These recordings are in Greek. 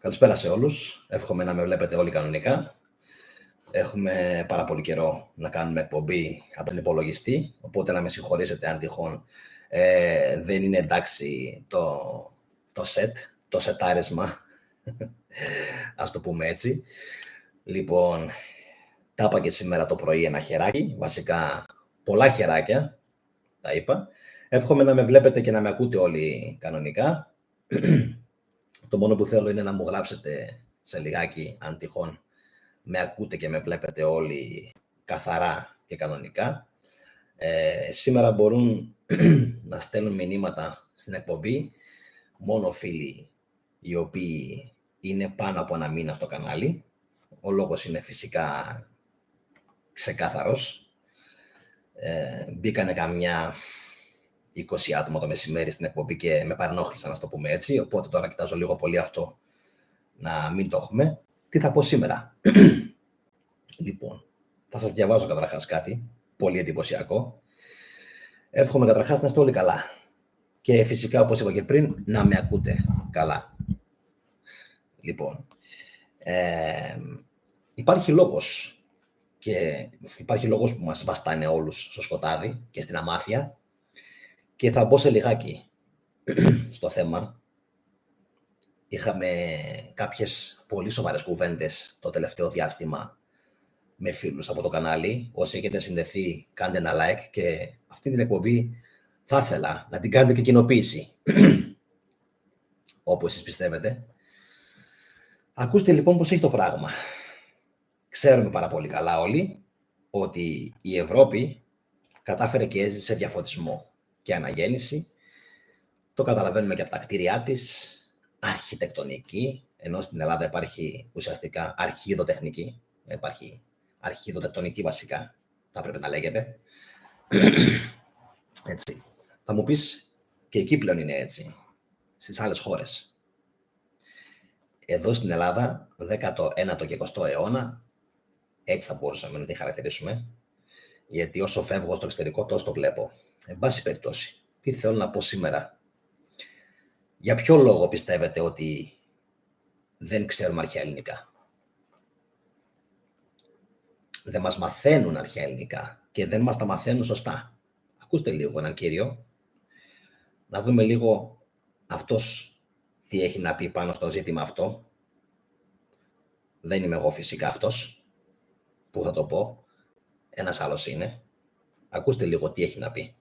Καλησπέρα σε όλους. Εύχομαι να με βλέπετε όλοι κανονικά. Έχουμε πάρα πολύ καιρό να κάνουμε εκπομπή από τον υπολογιστή, οπότε να με συγχωρήσετε αν τυχόν δεν είναι εντάξει το set, το σετάρισμα, ας το πούμε έτσι. Λοιπόν, τα είπα και σήμερα το πρωί ένα χεράκι, βασικά πολλά χεράκια, τα είπα. Εύχομαι να με βλέπετε και να με ακούτε όλοι κανονικά. Το μόνο που θέλω είναι να μου γράψετε σε λιγάκι, αν τυχόν με ακούτε και με βλέπετε όλοι καθαρά και κανονικά. Σήμερα μπορούν να στέλνουν μηνύματα στην εκπομπή μόνο φίλοι οι οποίοι είναι πάνω από ένα μήνα στο κανάλι. Ο λόγος είναι φυσικά ξεκάθαρος. Μπήκανε καμιά 20 άτομα το μεσημέρι στην εκπομπή και με παρενόχλησαν, να το πούμε έτσι. Οπότε τώρα κοιτάζω λίγο πολύ αυτό να μην το έχουμε. Τι θα πω σήμερα? Λοιπόν, θα σας διαβάζω καταρχάς κάτι πολύ εντυπωσιακό. Εύχομαι καταρχάς να είστε όλοι καλά. Και φυσικά, όπως είπα και πριν, να με ακούτε καλά. Λοιπόν, υπάρχει λόγος που μας βαστάνε όλους στο σκοτάδι και στην αμάθεια και θα μπω σε λιγάκι στο θέμα. Είχαμε κάποιες πολύ σοβαρές κουβέντες το τελευταίο διάστημα με φίλους από το κανάλι. Όσοι έχετε συνδεθεί, κάντε ένα like και αυτή την εκπομπή θα ήθελα να την κάνετε και κοινοποίηση, όπως εσείς πιστεύετε. Ακούστε λοιπόν πώς έχει το πράγμα. Ξέρουμε πάρα πολύ καλά όλοι ότι η Ευρώπη κατάφερε και έζησε διαφωτισμό και αναγέννηση. Το καταλαβαίνουμε και από τα κτίρια της, αρχιτεκτονική, ενώ στην Ελλάδα υπάρχει ουσιαστικά αρχιδοτεχνική, υπάρχει αρχιδοτεκτονική βασικά, θα πρέπει να λέγεται. Έτσι. Θα μου πεις, και εκεί πλέον είναι έτσι, στις άλλες χώρες. Εδώ στην Ελλάδα, 19ο και 20ο αιώνα, έτσι θα μπορούσαμε να τη χαρακτηρίσουμε, γιατί όσο φεύγω στο εξωτερικό, τόσο το βλέπω. Εν πάση περιπτώσει, τι θέλω να πω σήμερα? Για ποιο λόγο πιστεύετε ότι δεν ξέρουμε αρχαία ελληνικά? Δεν μας μαθαίνουν αρχαία ελληνικά και δεν μας τα μαθαίνουν σωστά. Ακούστε λίγο έναν κύριο, να δούμε λίγο αυτός τι έχει να πει πάνω στο ζήτημα αυτό. Δεν είμαι εγώ φυσικά αυτός που θα το πω, ένας άλλος είναι. Ακούστε λίγο τι έχει να πει.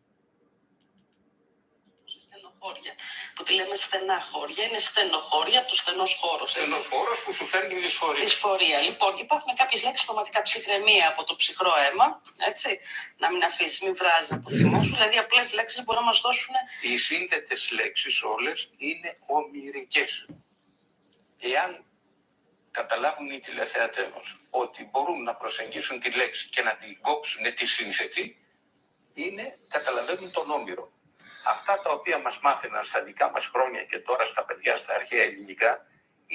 Στενοχώρια, που τη λέμε στενά χώρια, είναι στενοχώρια από το στενός χώρος. Στενός χώρος που σου φέρνει δυσφορία. Δυσφορία. Λοιπόν, υπάρχουν κάποιες λέξεις πραγματικά ψυχραιμία από το ψυχρό αίμα, έτσι. Να μην αφήσεις, μην βράζεις από το θυμό σου. Δηλαδή, απλές λέξεις μπορούν να μας δώσουν. Οι σύνθετες λέξεις όλες είναι ομηρικές. Εάν καταλάβουν οι τηλεθεατές μας ότι μπορούν να προσεγγίσουν τη λέξη και να την κόψουν τη σύνθετη, καταλαβαίνουν τον όμηρο. Αυτά τα οποία μας μάθαιναν στα δικά μας χρόνια και τώρα στα παιδιά στα αρχαία ελληνικά,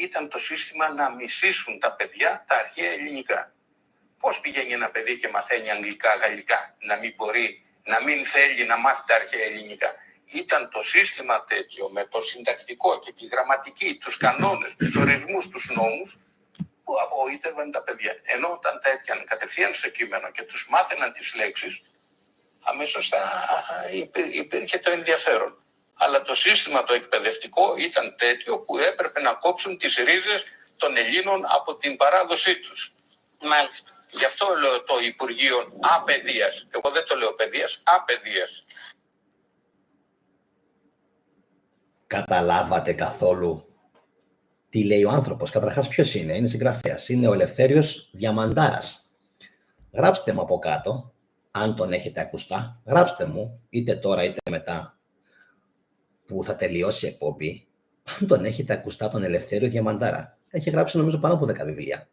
ήταν το σύστημα να μισήσουν τα παιδιά τα αρχαία ελληνικά. Πώς πηγαίνει ένα παιδί και μαθαίνει αγγλικά, γαλλικά, να μην θέλει να μάθει τα αρχαία ελληνικά? Ήταν το σύστημα τέτοιο με το συντακτικό και τη γραμματική, τους κανόνες, τους ορισμούς, τους νόμους, που απογοήτευαν τα παιδιά. Ενώ όταν τα έπιαναν κατευθείαν στο κείμενο και τους μάθαιναν τις λέξεις, αμέσως υπήρχε το ενδιαφέρον. Αλλά το σύστημα το εκπαιδευτικό ήταν τέτοιο που έπρεπε να κόψουν τις ρίζες των Ελλήνων από την παράδοσή τους. Μάλιστα. Γι' αυτό λέω το Υπουργείο Απαιδείας. Εγώ δεν το λέω παιδείας, απαιδείας. Καταλάβατε καθόλου τι λέει ο άνθρωπος? Καταρχάς ποιος είναι? Είναι συγγραφέας. Είναι ο Ελευθέριος Διαμαντάρας. Γράψτε μου από κάτω, αν τον έχετε ακουστά. Γράψτε μου, είτε τώρα είτε μετά που θα τελειώσει η εκπομπή, αν τον έχετε ακουστά τον Ελευθέριο Διαμαντάρα. Έχει γράψει νομίζω πάνω από 10 βιβλία.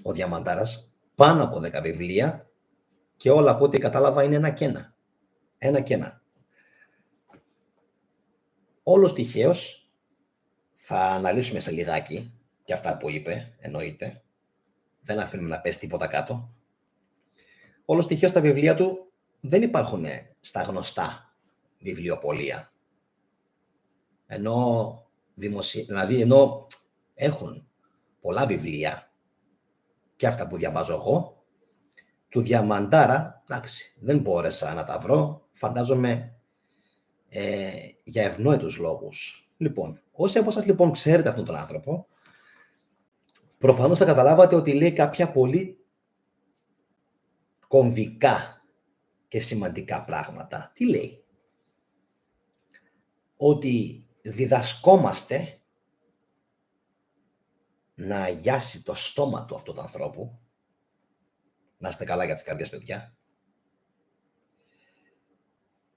Ο Διαμαντάρας, πάνω από 10 βιβλία και όλα από ό,τι κατάλαβα είναι ένα και ένα. Ένα και ένα. Όλος τυχαίως θα αναλύσουμε σε λιγάκι και αυτά που είπε, εννοείται. Δεν αφήνουμε να πέσει τίποτα κάτω. Όλος τυχαίως τα βιβλία του δεν υπάρχουν στα γνωστά βιβλιοπωλεία. Ενώ Δηλαδή, ενώ έχουν πολλά βιβλία και αυτά που διαβάζω εγώ, του Διαμαντάρα, εντάξει, δεν μπόρεσα να τα βρω, φαντάζομαι για ευνόητους λόγους. Λοιπόν, όσοι από εσάς λοιπόν ξέρετε αυτόν τον άνθρωπο, προφανώς θα καταλάβατε ότι λέει κάποια πολύ κομβικά και σημαντικά πράγματα. Τι λέει? Ότι διδασκόμαστε να αγιάσει το στόμα του αυτού του ανθρώπου. Να είστε καλά για τις καρδιές, παιδιά.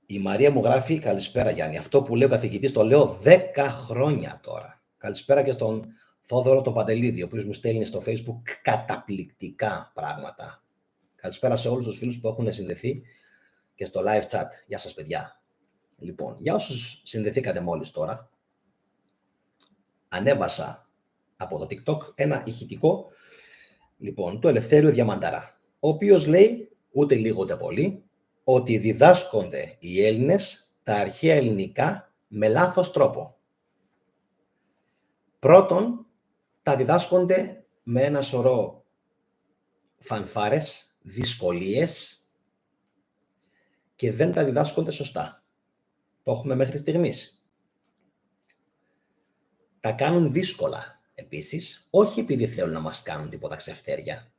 Η Μαρία μου γράφει, καλησπέρα Γιάννη. Αυτό που λέει ο καθηγητής το λέω 10 χρόνια τώρα. Καλησπέρα και στον Θόδωρο τον Παντελίδη, ο οποίος μου στέλνει στο Facebook καταπληκτικά πράγματα. Καλησπέρα σε όλους τους φίλους που έχουν συνδεθεί και στο live chat. Γεια σας, παιδιά. Λοιπόν, για όσους συνδεθήκατε μόλις τώρα, ανέβασα από το TikTok ένα ηχητικό, λοιπόν, του Ελευθέριου Διαμαντάρα, ο οποίος λέει, ούτε λίγο ούτε πολύ, ότι διδάσκονται οι Έλληνες τα αρχαία ελληνικά με λάθος τρόπο. Πρώτον, τα διδάσκονται με ένα σωρό φανφάρες, δυσκολίες και δεν τα διδάσκονται σωστά. Το έχουμε μέχρι στιγμής. Τα κάνουν δύσκολα επίσης, όχι επειδή θέλουν να μας κάνουν τίποτα ξεφτέρια.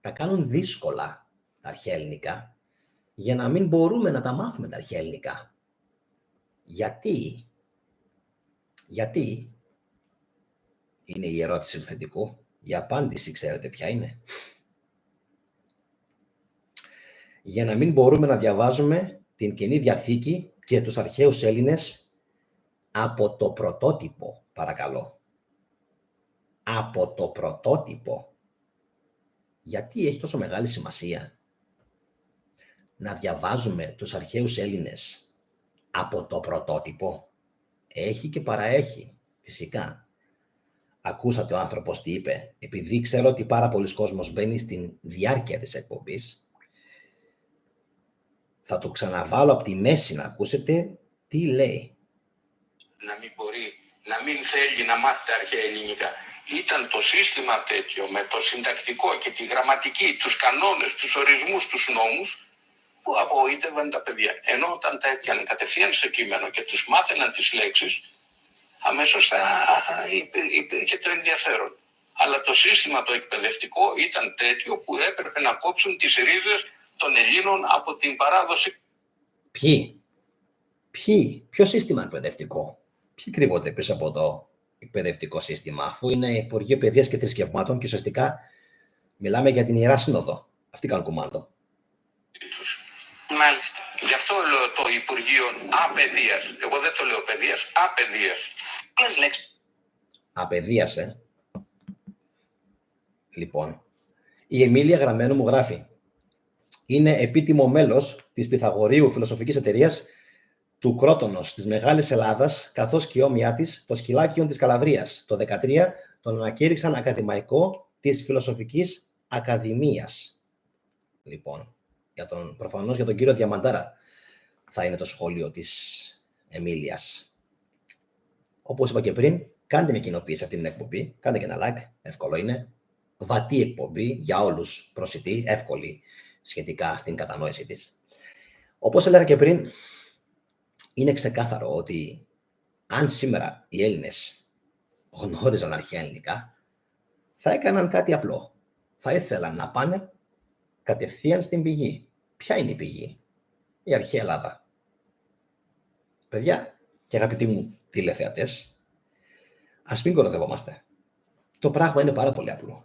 Τα κάνουν δύσκολα τα αρχαία ελληνικά για να μην μπορούμε να τα μάθουμε τα αρχαία ελληνικά. Γιατί είναι η ερώτηση του θετικού. Η απάντηση ξέρετε ποια είναι? Για να μην μπορούμε να διαβάζουμε την Καινή Διαθήκη και τους αρχαίους Έλληνες από το πρωτότυπο, παρακαλώ. Από το πρωτότυπο. Γιατί έχει τόσο μεγάλη σημασία να διαβάζουμε τους αρχαίους Έλληνες από το πρωτότυπο? Έχει και παραέχει, φυσικά. Ακούσατε ο άνθρωπος τι είπε? Επειδή ξέρω ότι πάρα πολλοί κόσμος μπαίνει στην διάρκεια της εκπομπής, θα το ξαναβάλω από τη μέση να ακούσετε τι λέει. Να μην μπορεί, να μην θέλει να μάθει τα αρχαία ελληνικά. Ήταν το σύστημα τέτοιο με το συντακτικό και τη γραμματική, τους κανόνες, τους ορισμούς, τους νόμους, που απογοήτευαν τα παιδιά. Ενώ όταν τα έπιανε κατευθείαν στο κείμενο και τους μάθαιναν τις λέξεις, αμέσως υπήρχε το ενδιαφέρον. Αλλά το σύστημα το εκπαιδευτικό ήταν τέτοιο που έπρεπε να κόψουν τις ρίζες των Ελλήνων από την παράδοση. Ποιο σύστημα εκπαιδευτικό? Ποιοι κρύβονται πίσω από το εκπαιδευτικό σύστημα, αφού είναι Υπουργείο Παιδείας και Θρησκευμάτων και ουσιαστικά μιλάμε για την Ιερά Σύνοδο. Αυτοί κάνουν κουμάντο. Μάλιστα. Γι' αυτό λέω το Υπουργείο Απαιδείας. Εγώ δεν το λέω παιδείας, απαιδείας. Πλες λέξεις. Απαιδείας, Λοιπόν, η Εμίλια Γραμμένο μου γράφει. Είναι επίτιμο μέλος της Πυθαγορείου Φιλοσοφικής Εταιρείας του Κρότονος της Μεγάλης Ελλάδας, καθώς και η όμοιά της, το Σκυλάκιον της Καλαβρίας. Το 2013 τον ανακήρυξαν ακαδημαϊκό της Φιλοσοφικής Ακαδημίας. Λοιπόν, προφανώς για τον κύριο Διαμαντάρα θα είναι το σχόλιο της Εμίλιας. Όπως είπα και πριν, κάντε με κοινοποίηση αυτή την εκπομπή, κάντε και ένα like, εύκολο είναι. Βατή εκπομπή για όλους, προσιτή, εύκολη σχετικά στην κατανόηση της. Όπως έλεγα και πριν, είναι ξεκάθαρο ότι αν σήμερα οι Έλληνες γνώριζαν αρχαία ελληνικά, θα έκαναν κάτι απλό. Θα ήθελαν να πάνε κατευθείαν στην πηγή. Ποια είναι η πηγή? Η αρχαία Ελλάδα. Παιδιά και αγαπητοί μου τηλεθεατές, ας μην κοροϊδευόμαστε. Το πράγμα είναι πάρα πολύ απλό.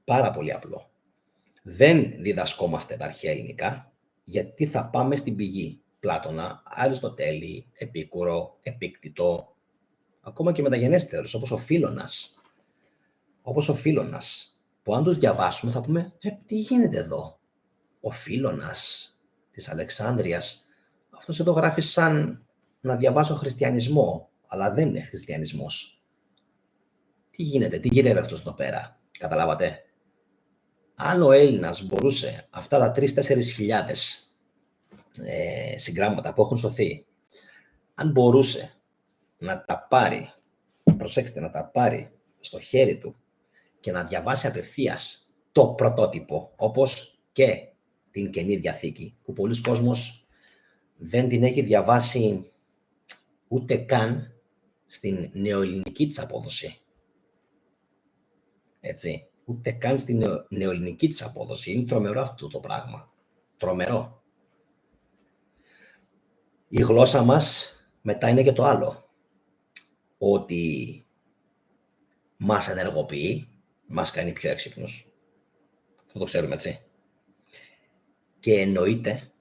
Πάρα πολύ απλό. Δεν διδασκόμαστε τα αρχαία ελληνικά γιατί θα πάμε στην πηγή. Πλάτωνα, Αριστοτέλη, Επίκουρο, Επίκτητο, ακόμα και μεταγενέστερους όπως ο Φίλωνας. Όπως ο Φίλωνας, που αν τους διαβάσουμε θα πούμε τι γίνεται εδώ? Ο Φίλωνας της Αλεξάνδρειας, αυτός εδώ γράφει σαν να διαβάσω χριστιανισμό, αλλά δεν είναι χριστιανισμός. Τι γίνεται, τι γυρεύει αυτός εδώ πέρα? Καταλάβατε? Αν ο Έλληνας μπορούσε αυτά τα 3-4 χιλιάδες συγγράμματα που έχουν σωθεί, αν μπορούσε να τα πάρει, προσέξτε, να τα πάρει στο χέρι του και να διαβάσει απευθείας το πρωτότυπο, όπως και την Καινή Διαθήκη, που πολλοί κόσμος δεν την έχει διαβάσει ούτε καν στην νεοελληνική της απόδοση. Έτσι, ούτε καν στην νεοελληνική της απόδοση. Είναι τρομερό αυτό το πράγμα. Τρομερό. Η γλώσσα μας μετά είναι και το άλλο. Ότι μας ενεργοποιεί, μας κάνει πιο έξυπνους. Αυτό το ξέρουμε, έτσι. Και εννοείται,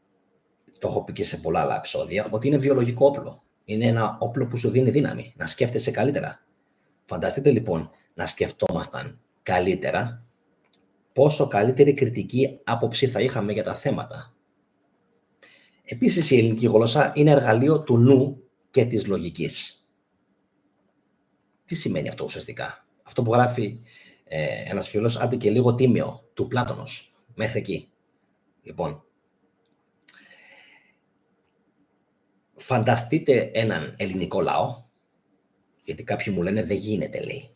το έχω πει και σε πολλά άλλα επεισόδια, ότι είναι βιολογικό όπλο. Είναι ένα όπλο που σου δίνει δύναμη, να σκέφτεσαι καλύτερα. Φανταστείτε λοιπόν να σκεφτόμασταν καλύτερα, πόσο καλύτερη κριτική άποψη θα είχαμε για τα θέματα. Επίσης, η ελληνική γλώσσα είναι εργαλείο του νου και της λογικής. Τι σημαίνει αυτό ουσιαστικά? Αυτό που γράφει ένας φίλος, άντε και λίγο τίμιο, του Πλάτωνος, μέχρι εκεί. Λοιπόν, φανταστείτε έναν ελληνικό λαό, γιατί κάποιοι μου λένε δεν γίνεται, λέει,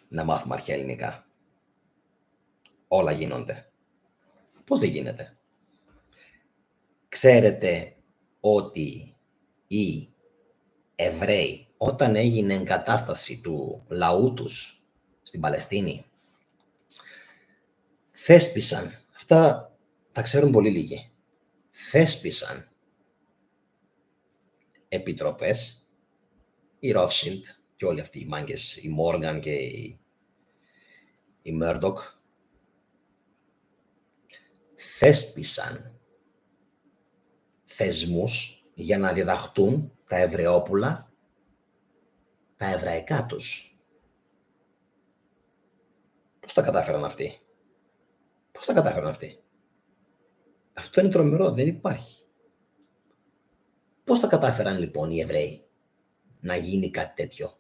να μάθουμε αρχαία ελληνικά. Όλα γίνονται. Πώς δεν γίνεται? Ξέρετε ότι οι Εβραίοι, όταν έγινε εγκατάσταση του λαού τους στην Παλαιστίνη, θέσπισαν, αυτά τα ξέρουν πολύ λίγοι, θέσπισαν επιτροπές, η Rothschild και όλοι αυτοί οι μάγκες, η Morgan και η Murdoch, θέσπισαν θεσμούς για να διδαχτούν τα Εβραιόπουλα τα εβραϊκά τους. Πώς τα κατάφεραν αυτοί? Πώς τα κατάφεραν αυτοί? Αυτό είναι τρομερό, δεν υπάρχει. Πώς τα κατάφεραν λοιπόν οι Εβραίοι να γίνει κάτι τέτοιο?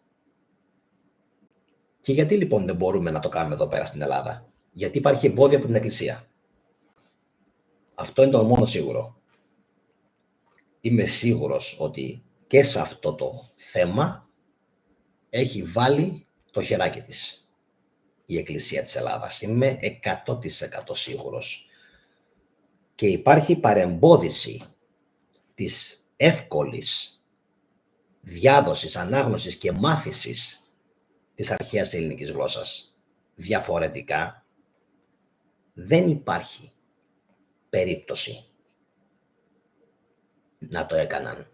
Και γιατί λοιπόν δεν μπορούμε να το κάνουμε εδώ πέρα στην Ελλάδα? Γιατί υπάρχει εμπόδιο από την Εκκλησία. Αυτό είναι το μόνο σίγουρο. Είμαι σίγουρος ότι και σε αυτό το θέμα έχει βάλει το χεράκι της η Εκκλησία της Ελλάδας. Είμαι 100% σίγουρος. Και υπάρχει παρεμπόδιση της εύκολης διάδοσης, ανάγνωσης και μάθησης της αρχαίας ελληνικής γλώσσας. Διαφορετικά, δεν υπάρχει περίπτωση να το έκαναν.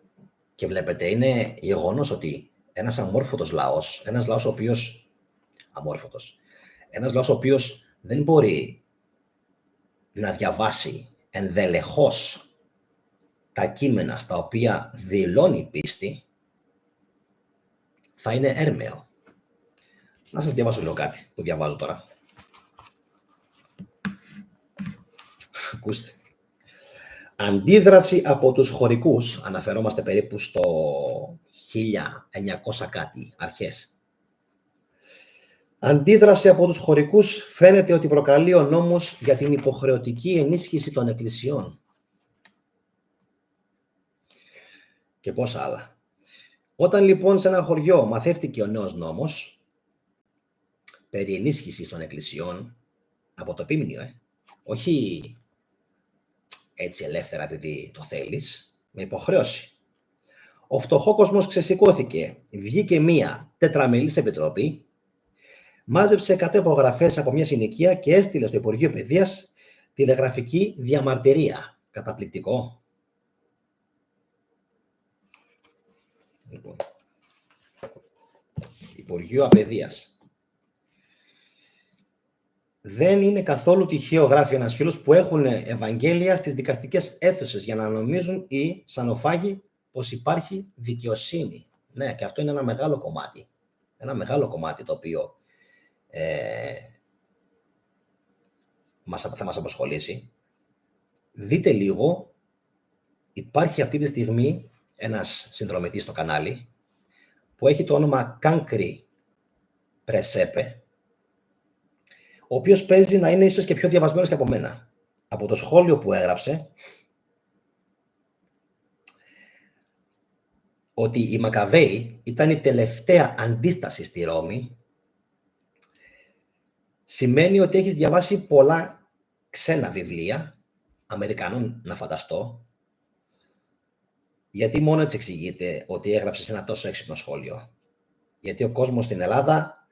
Και βλέπετε, είναι γεγονός ότι ένας αμόρφωτος λαός, ένας λαός ο οποίος δεν μπορεί να διαβάσει ενδελεχώς τα κείμενα στα οποία δηλώνει πίστη, θα είναι έρμεο. Να σας διαβάσω λίγο κάτι που διαβάζω τώρα. Ακούστε. Αντίδραση από τους χωρικούς, αναφερόμαστε περίπου στο 1900 κάτι, αρχές. Αντίδραση από τους χωρικούς φαίνεται ότι προκαλεί ο νόμος για την υποχρεωτική ενίσχυση των εκκλησιών. Και πόσα άλλα. Όταν λοιπόν σε ένα χωριό μαθεύτηκε ο νέος νόμος περί ενίσχυσης των εκκλησιών, από το επίμηνιο, όχι έτσι ελεύθερα επειδή το θέλεις, με υποχρέωση. Ο φτωχόκοσμος ξεσηκώθηκε, βγήκε μία τετραμελής επιτροπή, μάζεψε 100 υπογραφές από μια συνοικία και έστειλε στο Υπουργείο Παιδείας τηλεγραφική διαμαρτυρία. Καταπληκτικό. Λοιπόν, Υπουργείο Παιδείας. Δεν είναι καθόλου τυχαίο, γράφει ένας φίλος, που έχουν Ευαγγέλια στις δικαστικές αίθουσες για να νομίζουν οι σανοφάγοι πως υπάρχει δικαιοσύνη. Ναι, και αυτό είναι ένα μεγάλο κομμάτι. Ένα μεγάλο κομμάτι το οποίο θα μας απασχολήσει. Δείτε λίγο, υπάρχει αυτή τη στιγμή ένας συνδρομητής στο κανάλι που έχει το όνομα Κάνκρι Πρεσέπε, ο οποίος παίζει να είναι ίσως και πιο διαβασμένος και από μένα. Από το σχόλιο που έγραψε, ότι οι Μακαβαίοι ήταν η τελευταία αντίσταση στη Ρώμη, σημαίνει ότι έχεις διαβάσει πολλά ξένα βιβλία, Αμερικανών να φανταστώ, γιατί μόνο έτσι εξηγείται ότι έγραψες ένα τόσο έξυπνο σχόλιο. Γιατί ο κόσμος στην Ελλάδα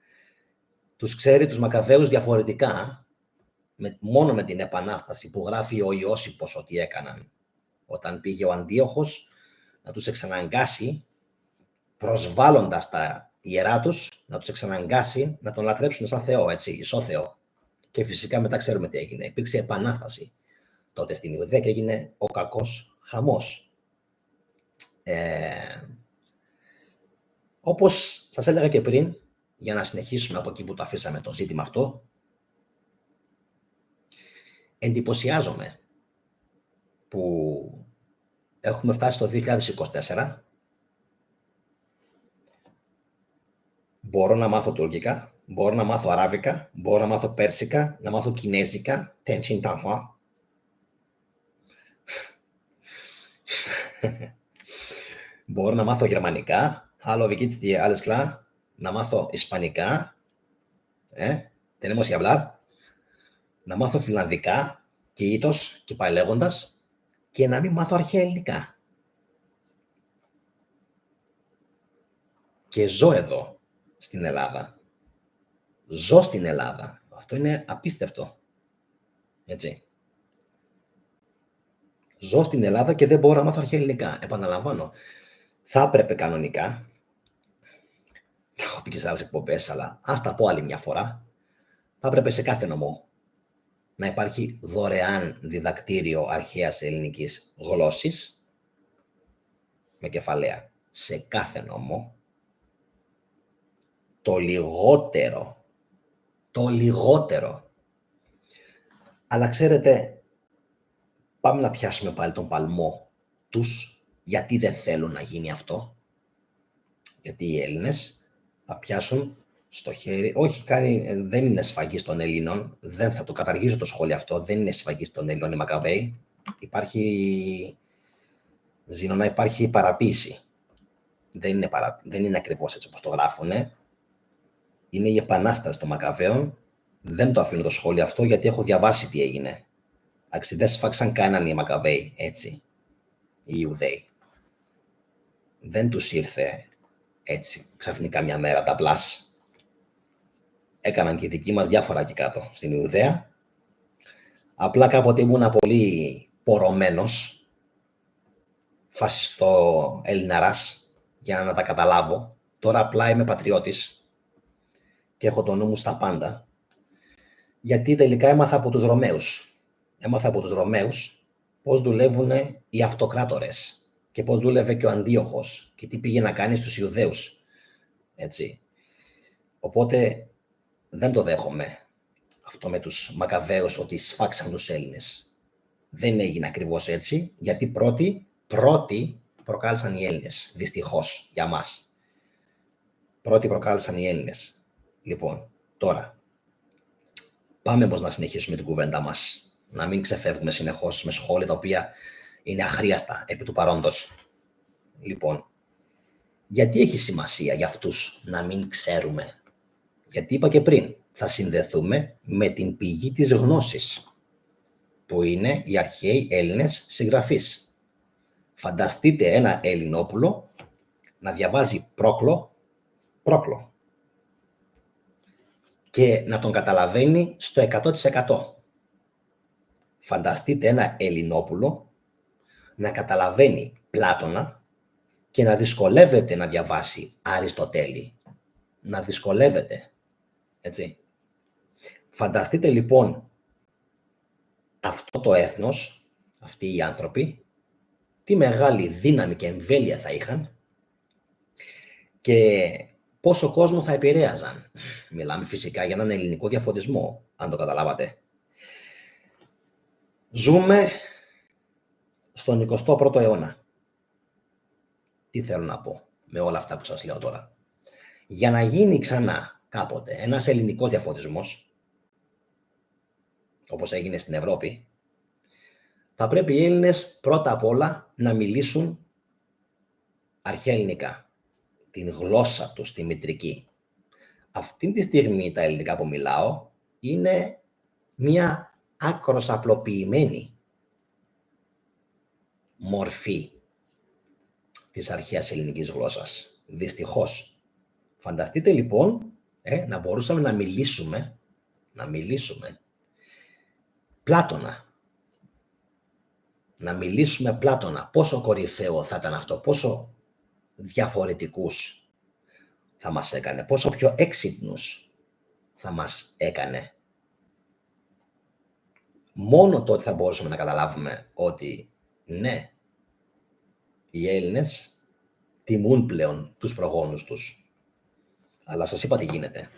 τους ξέρει τους Μακαβαίους διαφορετικά, μόνο με την Επανάσταση που γράφει ο Ιώσιππος ότι έκαναν. Όταν πήγε ο Αντίοχος να τους εξαναγκάσει, προσβάλλοντας τα ιερά τους, να τους εξαναγκάσει να τον λατρέψουν σαν Θεό, έτσι, ισόθεο. Και φυσικά μετά ξέρουμε τι έγινε. Υπήρξε επανάσταση τότε στην Ιουδαία και έγινε ο κακός χαμός. Όπως σας έλεγα και πριν, για να συνεχίσουμε από εκεί που το αφήσαμε το ζήτημα αυτό, εντυπωσιάζομαι που έχουμε φτάσει το 2024, μπορώ να μάθω τουρκικά, μπορώ να μάθω αράβικα, μπορώ να μάθω πέρσικα, να μάθω κινέζικα, τέντσιν ταχουά. Μπορώ να μάθω γερμανικά, hallo, wie geht's dir, alles klar, να μάθω ισπανικά, tenemos que hablar, να μάθω φιλανδικά, κοίτος και πάει λέγοντας, και να μην μάθω αρχαία ελληνικά. Και ζω εδώ, στην Ελλάδα. Ζω στην Ελλάδα. Αυτό είναι απίστευτο. Έτσι. Ζω στην Ελλάδα και δεν μπορώ να μάθω αρχαία ελληνικά. Επαναλαμβάνω. Θα έπρεπε κανονικά, έχω πει και σε άλλες εκπομπές, αλλά ας τα πω άλλη μια φορά, θα έπρεπε σε κάθε νομό να υπάρχει δωρεάν διδακτήριο αρχαίας ελληνικής γλώσσης, με κεφαλαία, σε κάθε νομό, το λιγότερο. Αλλά ξέρετε, πάμε να πιάσουμε πάλι τον παλμό τους, γιατί δεν θέλουν να γίνει αυτό. Γιατί οι Έλληνες θα πιάσουν στο χέρι, όχι δεν είναι σφαγή των Ελλήνων, δεν θα το καταργήσω το σχόλιο αυτό, δεν είναι σφαγή των Ελλήνων οι Μακαβαίοι. Υπάρχει παραποίηση. Δεν είναι ακριβώς έτσι όπως το γράφουνε. Είναι η επανάσταση των Μακαβαίων. Δεν το αφήνω το σχόλιο αυτό γιατί έχω διαβάσει τι έγινε. Δεν σφάξαν κανέναν οι Μακαβαίοι, έτσι, οι Ιουδαίοι. Δεν τους ήρθε έτσι ξαφνικά μια μέρα τα πλάς. Έκαναν και οι δικοί μας διάφορα εκεί κάτω στην Ιουδαία. Απλά κάποτε ήμουνα πολύ πορωμένος, φασιστό Ελληναράς, για να τα καταλάβω. Τώρα απλά είμαι πατριώτης και έχω το νου μου στα πάντα. Γιατί τελικά έμαθα από τους Ρωμαίους. Έμαθα από τους Ρωμαίους πώς δουλεύουν οι αυτοκράτορες και πώς δούλευε και ο Αντίοχος και τι πήγε να κάνει στους Ιουδαίους. Έτσι. Οπότε δεν το δέχομαι αυτό με τους Μακαβαίους ότι σφάξαν τους Έλληνες. Δεν έγινε ακριβώς έτσι, γιατί πρώτοι προκάλεσαν οι Έλληνες, δυστυχώς για μας. Πρώτοι προκάλεσαν οι Έλληνες. Λοιπόν, τώρα, πάμε πως να συνεχίσουμε την κουβέντα μας. Να μην ξεφεύγουμε συνεχώς με σχόλια τα οποία είναι αχρίαστα επί του παρόντος. Λοιπόν, γιατί έχει σημασία για αυτούς να μην ξέρουμε? Γιατί είπα και πριν, θα συνδεθούμε με την πηγή της γνώσης, που είναι οι αρχαίοι Έλληνες συγγραφείς. Φανταστείτε ένα Ελληνόπουλο να διαβάζει πρόκλο και να τον καταλαβαίνει στο 100%. Φανταστείτε ένα Ελληνόπουλο να καταλαβαίνει Πλάτωνα και να δυσκολεύεται να διαβάσει Αριστοτέλη. Να δυσκολεύεται. Έτσι. Φανταστείτε λοιπόν αυτό το έθνος, αυτοί οι άνθρωποι, τι μεγάλη δύναμη και εμβέλεια θα είχαν και πόσο κόσμο θα επηρέαζαν. Μιλάμε φυσικά για έναν ελληνικό διαφωτισμό, αν το καταλάβατε. Ζούμε στον 21ο αιώνα. Τι θέλω να πω με όλα αυτά που σας λέω τώρα? Για να γίνει ξανά κάποτε ένας ελληνικός διαφωτισμός, όπως έγινε στην Ευρώπη, θα πρέπει οι Έλληνες πρώτα απ' όλα να μιλήσουν αρχαία ελληνικά, την γλώσσα τους, τη μητρική. Αυτή τη στιγμή τα ελληνικά που μιλάω είναι μία άκρως απλοποιημένη μορφή της αρχαίας ελληνικής γλώσσας. Δυστυχώς. Φανταστείτε λοιπόν να μπορούσαμε να μιλήσουμε Πλάτωνα. Να μιλήσουμε Πλάτωνα. Πόσο κορυφαίο θα ήταν αυτό, πόσο διαφορετικούς θα μας έκανε, πόσο πιο έξυπνους θα μας έκανε. Μόνο τότε θα μπορούσαμε να καταλάβουμε ότι ναι, οι Έλληνες τιμούν πλέον τους προγόνους τους. Αλλά σας είπα τι γίνεται.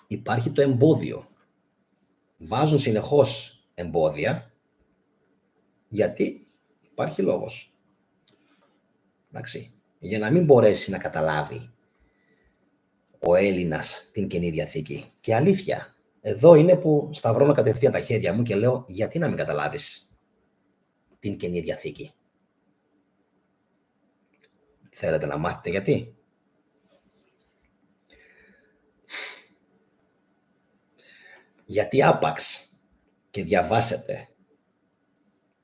Υπάρχει το εμπόδιο. Βάζουν συνεχώς εμπόδια, γιατί υπάρχει λόγος. Εντάξει. Για να μην μπορέσει να καταλάβει ο Έλληνας την Καινή Διαθήκη. Και αλήθεια, εδώ είναι που σταυρώνω κατευθείαν τα χέρια μου και λέω, γιατί να μην καταλάβεις την Καινή Διαθήκη? Θέλετε να μάθετε γιατί? Γιατί άπαξ και διαβάσετε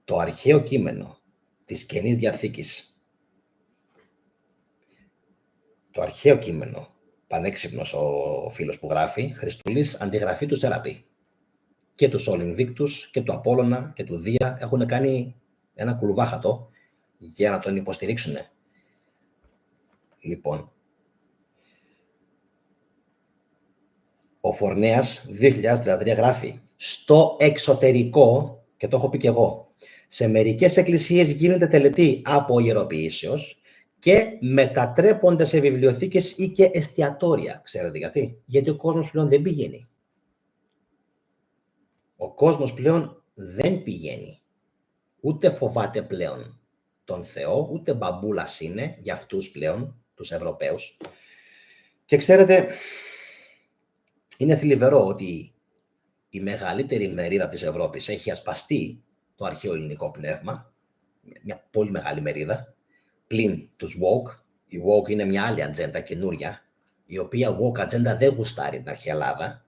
το αρχαίο κείμενο της Καινής Διαθήκης, το αρχαίο κείμενο, πανέξυπνος ο φίλος που γράφει, Χριστούλης, αντιγραφή του Σεραπή. Και του Ολυμβίκτους και του Απόλλωνα και του Δία έχουν κάνει ένα κουλουβάχατο για να τον υποστηρίξουν. Λοιπόν, ο Φορνέας 2033 γράφει, στο εξωτερικό, και το έχω πει και εγώ, σε μερικές εκκλησίες γίνεται τελετή από ιεροποιήσεως και μετατρέπονται σε βιβλιοθήκες ή και εστιατόρια. Ξέρετε γιατί? Γιατί ο κόσμος πλέον δεν πηγαίνει. Ο κόσμος πλέον δεν πηγαίνει. Ούτε φοβάται πλέον τον Θεό, ούτε μπαμπούλας είναι για αυτούς πλέον, τους Ευρωπαίους. Και ξέρετε, είναι θλιβερό ότι η μεγαλύτερη μερίδα της Ευρώπης έχει ασπαστεί το αρχαίο ελληνικό πνεύμα, μια πολύ μεγάλη μερίδα, πλην τους woke. Η woke είναι μια άλλη ατζέντα καινούρια, η οποία woke ατζέντα δεν γουστάρει την αρχαία Ελλάδα,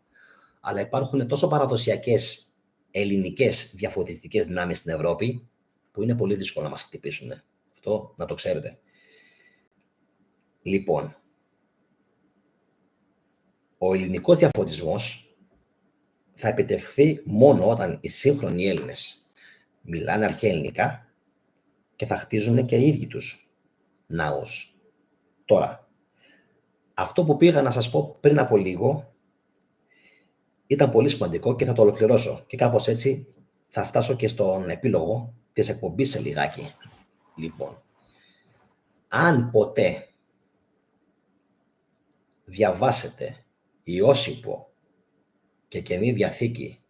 αλλά υπάρχουν τόσο παραδοσιακές ελληνικές διαφωτιστικές δυνάμεις στην Ευρώπη, που είναι πολύ δύσκολο να μας χτυπήσουν. Αυτό να το ξέρετε. Λοιπόν, ο ελληνικός διαφωτισμός θα επιτευχθεί μόνο όταν οι σύγχρονοι Έλληνες μιλάνε αρχαία ελληνικά και θα χτίζουν και οι ίδιοι τους ναούς. Τώρα, αυτό που πήγα να σας πω πριν από λίγο ήταν πολύ σημαντικό και θα το ολοκληρώσω. Και κάπως έτσι θα φτάσω και στον επίλογο της εκπομπής σε λιγάκι. Λοιπόν, αν ποτέ διαβάσετε Ιώσυπο και Καινή Διαθήκη,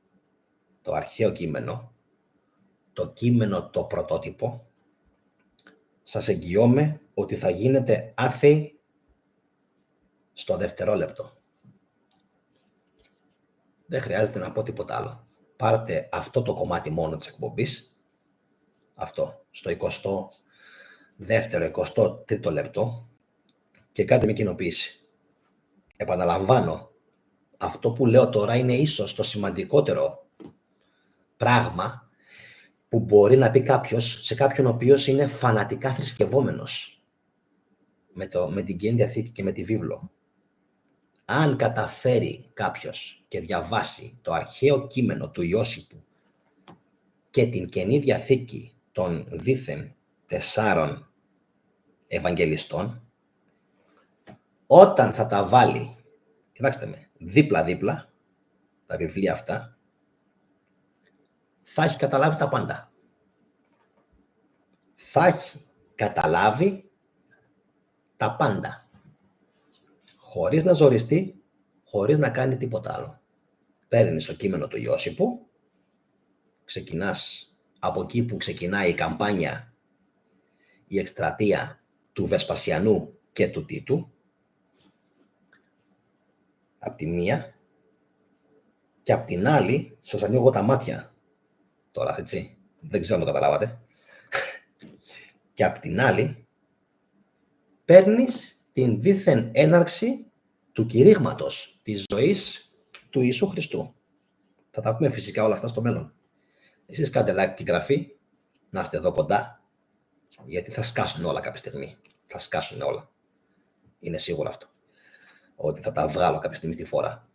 το αρχαίο κείμενο, το κείμενο το πρωτότυπο, σας εγγυώμαι ότι θα γίνετε άθεοι στο δευτερόλεπτο. Δεν χρειάζεται να πω τίποτα άλλο. Πάρτε αυτό το κομμάτι μόνο της εκπομπής, αυτό, στο 22ο, 23ο λεπτό και κάντε με κοινοποίηση. Επαναλαμβάνω, αυτό που λέω τώρα είναι ίσως το σημαντικότερο πράγμα που μπορεί να πει κάποιος σε κάποιον ο οποίος είναι φανατικά θρησκευόμενος με την Καινή Διαθήκη και με τη βίβλο. Αν καταφέρει κάποιος και διαβάσει το αρχαίο κείμενο του Ιώσυπου και την Καινή Διαθήκη των δήθεν 4 Ευαγγελιστών, όταν θα τα βάλει, κοιτάξτε με, δίπλα-δίπλα, τα βιβλία αυτά, θα έχει καταλάβει τα πάντα. Θα έχει καταλάβει τα πάντα. Χωρίς να ζοριστεί, χωρίς να κάνει τίποτα άλλο. Παίρνεις το κείμενο του Ιώσυπου, ξεκινάς από εκεί που ξεκινάει η καμπάνια, η εκστρατεία του Βεσπασιανού και του Τίτου, απ' τη μία, και απ' την άλλη σας ανοίγω τα μάτια. Τώρα, έτσι, δεν ξέρω αν το καταλάβατε. Και απ' την άλλη, παίρνεις την δίθεν έναρξη του κηρύγματος της ζωής του Ιησού Χριστού. Θα τα πούμε φυσικά όλα αυτά στο μέλλον. Εσείς κάντε like και γραφή, να είστε εδώ κοντά, γιατί θα σκάσουν όλα κάποια στιγμή. Θα σκάσουν όλα. Είναι σίγουρο αυτό. Ότι θα τα βγάλω κάποια στιγμή στη φορά.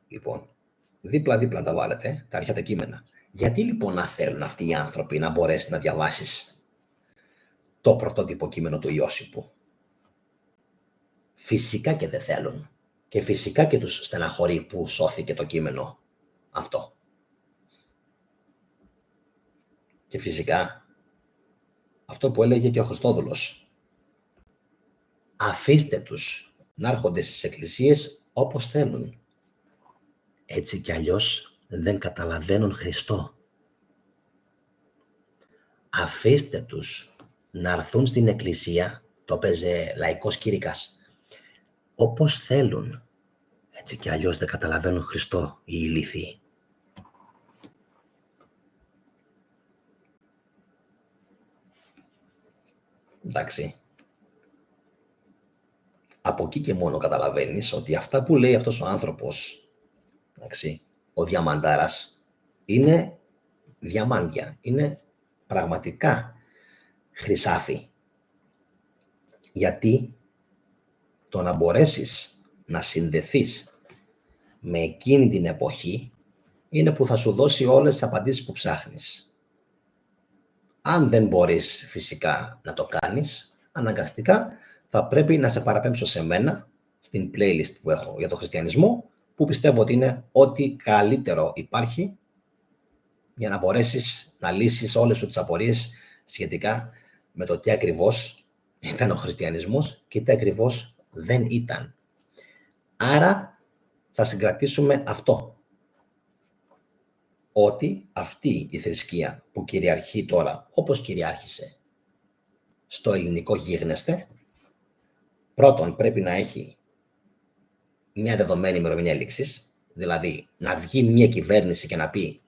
Λοιπόν, δίπλα-δίπλα τα βάλετε, τα αρχαία τα κείμενα. Γιατί λοιπόν να θέλουν αυτοί οι άνθρωποι να μπορέσει να διαβάσεις το πρωτότυπο κείμενο του Ιώσιππου? Φυσικά και δεν θέλουν. Και φυσικά και τους στεναχωρεί που σώθηκε το κείμενο αυτό. Και φυσικά αυτό που έλεγε και ο Χριστόδουλος. Αφήστε τους να έρχονται στις εκκλησίες όπως θέλουν. Έτσι κι αλλιώς δεν καταλαβαίνουν Χριστό. Αφήστε τους να έρθουν στην εκκλησία, το παίζε λαϊκός κήρυκας, όπως θέλουν. Έτσι κι αλλιώς δεν καταλαβαίνουν Χριστό οι ηλίθιοι. Εντάξει. Από εκεί και μόνο καταλαβαίνεις ότι αυτά που λέει αυτός ο άνθρωπος, εντάξει, ο διαμαντάρας, είναι διαμάντια, είναι πραγματικά χρυσάφι. Γιατί το να μπορέσεις να συνδεθείς με εκείνη την εποχή είναι που θα σου δώσει όλες τις απαντήσεις που ψάχνεις. Αν δεν μπορείς φυσικά να το κάνεις, αναγκαστικά θα πρέπει να σε παραπέμψω σε μένα, στην playlist που έχω για το χριστιανισμό, που πιστεύω ότι είναι ό,τι καλύτερο υπάρχει για να μπορέσεις να λύσεις όλες σου τις απορίες σχετικά με το τι ακριβώς ήταν ο χριστιανισμός και τι ακριβώς δεν ήταν. Άρα θα συγκρατήσουμε αυτό. Ότι αυτή η θρησκεία που κυριαρχεί τώρα, όπως κυριάρχησε στο ελληνικό γίγνεσθε, πρώτον πρέπει να έχει μια δεδομένη ημερομηνία λήξης, δηλαδή να βγει μια κυβέρνηση και να πει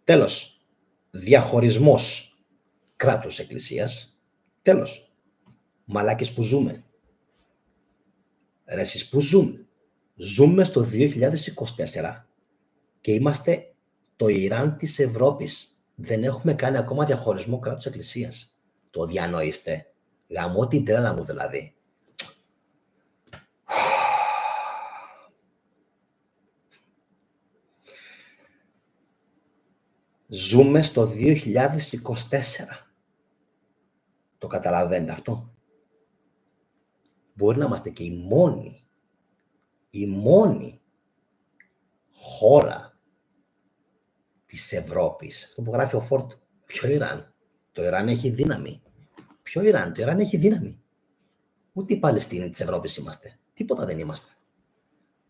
τέλος, διαχωρισμός κράτους εκκλησίας, τέλος, μαλάκες που ζούμε. Ρε εσείς που ζούμε. Ζούμε στο 2024 και είμαστε το Ιράν της Ευρώπης. Δεν έχουμε κάνει ακόμα διαχωρισμό κράτους εκκλησίας. Το διανοείστε? Γαμώ την τρέλα μου δηλαδή. Ζούμε στο 2024. Το καταλαβαίνετε αυτό? Μπορεί να είμαστε και η μόνη χώρα της Ευρώπης. Αυτό που γράφει ο Φόρτ. Ποιο Ιράν? Το Ιράν έχει δύναμη. Ποιο Ιράν? Το Ιράν έχει δύναμη. Ούτε η Παλαιστίνη της Ευρώπης είμαστε. Τίποτα δεν είμαστε.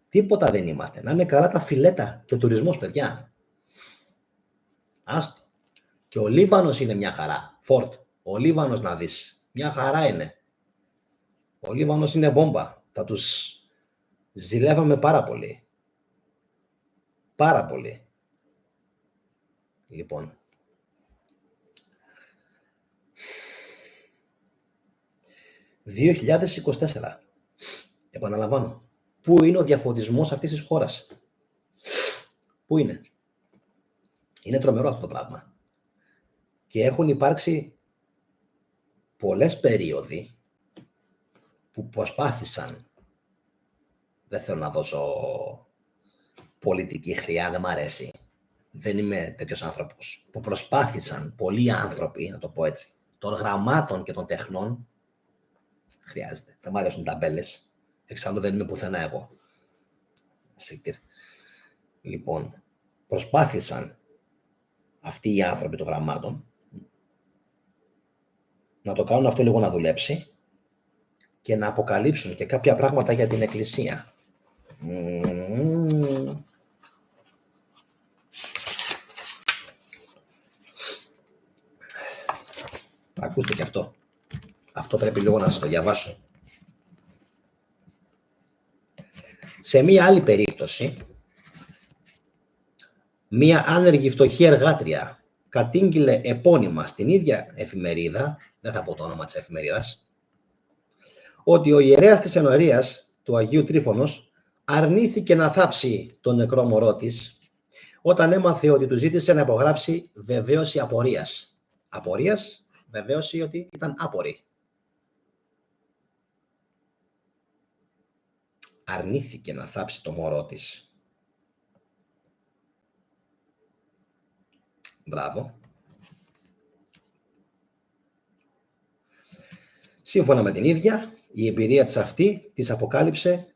Τίποτα δεν είμαστε. Να είναι καλά τα φιλέτα και ο τουρισμός, παιδιά. Άστο. Και ο Λίβανος είναι μια χαρά. Φόρτ. Ο Λίβανος να δεις. Μια χαρά είναι. Ο Λίβανος είναι μπόμπα. Θα τους ζηλεύαμε πάρα πολύ. Πάρα πολύ. Λοιπόν. ...2024. Επαναλαμβάνω. Πού είναι ο διαφωτισμός αυτής της χώρας? Πού είναι? Είναι τρομερό αυτό το πράγμα. Και έχουν υπάρξει πολλές περίοδοι που προσπάθησαν, δεν θέλω να δώσω πολιτική χρειά, δεν μ' αρέσει, δεν είμαι τέτοιος άνθρωπος, που προσπάθησαν πολλοί άνθρωποι, να το πω έτσι, των γραμμάτων και των τεχνών, χρειάζεται, δεν μ' αρέσουν ταμπέλες, εξάλλου δεν είμαι πουθενά εγώ. Λοιπόν, προσπάθησαν αυτοί οι άνθρωποι των γραμμάτων να το κάνουν αυτό λίγο να δουλέψει και να αποκαλύψουν και κάποια πράγματα για την Εκκλησία. Ακούστε και αυτό. Αυτό πρέπει λίγο να σας το διαβάσω. Σε μία άλλη περίπτωση, μία άνεργη φτωχή εργάτρια κατήγγειλε επώνυμα στην ίδια εφημερίδα, δεν θα πω το όνομα της εφημερίδας, ότι ο ιερέας της ενορίας του Αγίου Τρίφωνος αρνήθηκε να θάψει τον νεκρό μωρό της όταν έμαθε ότι του ζήτησε να υπογράψει βεβαίωση απορίας. Απορίας, βεβαίωση ότι ήταν άπορη. Αρνήθηκε να θάψει το μωρό της. Μπράβο. Σύμφωνα με την ίδια, η εμπειρία της αυτή της αποκάλυψε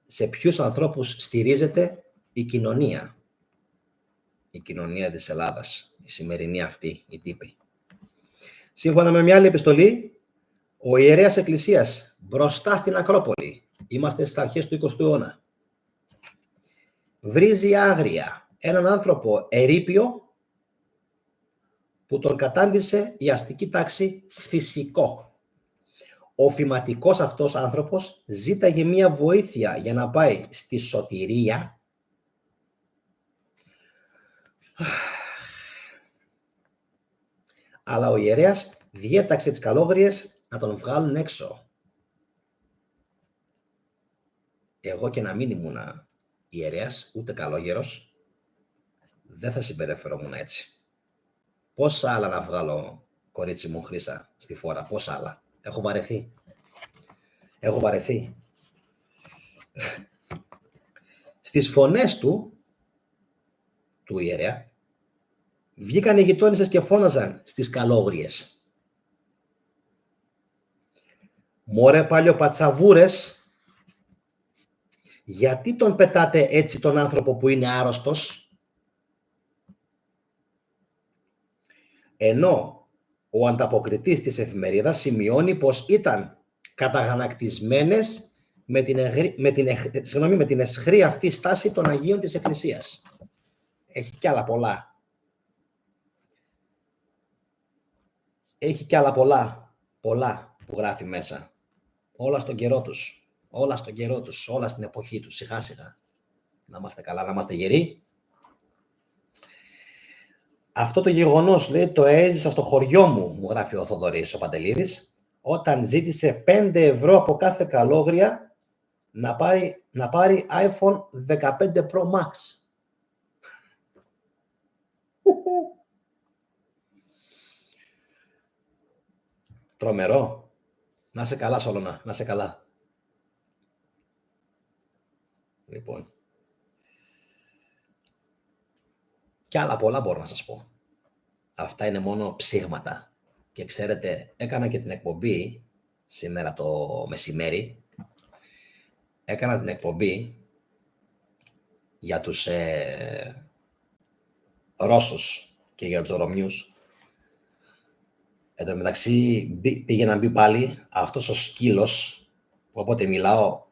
σε ποιους ανθρώπους στηρίζεται η κοινωνία. Η κοινωνία της Ελλάδας, η σημερινή αυτή, η τύπη. Σύμφωνα με μια άλλη επιστολή, ο ιερέας Εκκλησίας μπροστά στην Ακρόπολη, είμαστε στις αρχές του 20ου αιώνα, βρίζει άγρια έναν άνθρωπο ερείπιο που τον κατάντησε η αστική τάξη φυσικό. Ο φηματικός αυτός άνθρωπος ζήταγε μία βοήθεια για να πάει στη σωτηρία, αλλά ο ιερέας διέταξε τις καλόγριες να τον βγάλουν έξω. Εγώ και να μην ήμουνα ιερέας, ούτε καλόγερος, δεν θα συμπεριφερόμουν έτσι. Πόσα άλλα να βγάλω, κορίτσι μου Χρύσα, στη φόρα, πόσα άλλα. Έχω βαρεθεί. Έχω βαρεθεί. Στις φωνές του ιερέα, βγήκαν οι γειτόνισσες και φώναζαν στις καλόγριες. Μωρέ παλιοπατσαβούρες, γιατί τον πετάτε έτσι τον άνθρωπο που είναι άρρωστος? Ενώ ο ανταποκριτής της εφημερίδας σημειώνει πως ήταν καταγανακτισμένες με την αισχρή αυτή στάση των Αγίων της Εκκλησίας. Έχει κι άλλα πολλά. Έχει κι άλλα πολλά που γράφει μέσα. Όλα στον καιρό τους. Όλα στον καιρό τους. Όλα στην εποχή τους. Σιγά σιγά. Να είμαστε καλά, να είμαστε γεροί. Αυτό το γεγονός, λέει, το έζησα στο χωριό μου γράφει ο Θοδωρής ο Παντελίδης, όταν ζήτησε 5 ευρώ από κάθε καλόγρια να πάρει iPhone 15 Pro Max. Τρομερό. Να είσαι καλά, Σόλωνα, να είσαι καλά. Λοιπόν. Κι άλλα πολλά μπορώ να σας πω. Αυτά είναι μόνο ψήγματα. Και ξέρετε, έκανα και την εκπομπή σήμερα το μεσημέρι. Έκανα την εκπομπή για τους Ρώσους και για τους Ρωμιούς. Εν τω μεταξύ πήγε να μπει πάλι αυτός ο σκύλος που όποτε μιλάω